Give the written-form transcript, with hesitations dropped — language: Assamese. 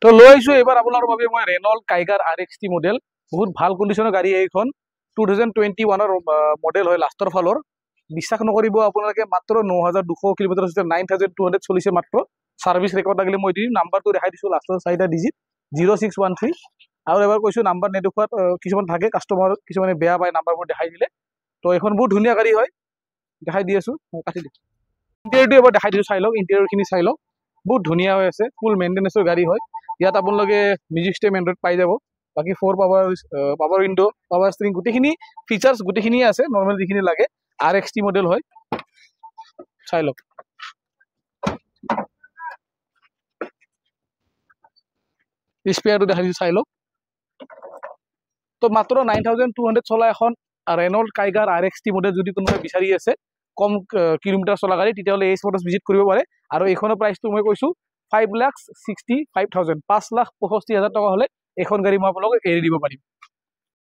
তো লৈ আহিছোঁ এইবাৰ আপোনাৰ বাবে মই ৰেনল্ট কাইগাৰ RXT মডেল বহুত ভাল কণ্ডিশ্যনৰ গাড়ী এইখন 2021 মডেল হয় লাষ্টৰ ফালৰ বিশ্বাস নকৰিব আপোনালোকে মাত্ৰ 9200 কিলোমিটাৰ 9200 চলিছে মাত্ৰ সাৰ্ভিস ৰেকৰ্ড লাগিলে মই দিম নাম্বাৰটো দেখাই দিছোঁ লাষ্টৰ 4টা ডিজিট 0613 আৰু এবাৰ কৈছোঁ নাম্বাৰ নেদেখুৱাত কিছুমান থাকে কাস্টমাৰ কিছুমানে বেয়া পায় নাম্বাৰবোৰ দেখাই দিলে তো এখন বহুত ধুনীয়া গাড়ী হয় দেখাই দি আছোঁ কাটি দিম ইণ্টেৰিয়ৰটো এবাৰ দেখাই দিছোঁ চাই লওক ইণ্টেৰিয়ৰখিনি চাই লওক বহুত ধুনীয়া হৈ আছে ফুল মেইনটেনেন্সৰ গাড়ী হয় ইয়াত আপোনালোকে মিউজিক ষ্টেম এন্ড্ৰইড পাই যাব বাকি 4 পাৱাৰ উইন্ডো পাৱাৰ ষ্টিৰিং গোটেইখিনি ফিচাৰ্স গোটেইখিনি আছে নৰ্মেল যিখিনি লাগে RXT মডেল হয় চাই লওক স্পেয়াৰটো দেখাই দিছোঁ চাই লওক তো মাত্ৰ 9200 চলা এখন ৰেনল্ট কাইগাৰ RXT মডেল যদি কোনোবাই বিচাৰি আছে কম কিলোমিটাৰ চলা গাড়ী তেতিয়াহ'লে এই স্পটত ভিজিট কৰিব পাৰে আৰু এইখনৰ প্ৰাইচটো মই কৈছোঁ 5,65,000 5,65,000 টকা হ'লে এখন গাড়ী মই আপোনালোকক এৰি দিব পাৰিম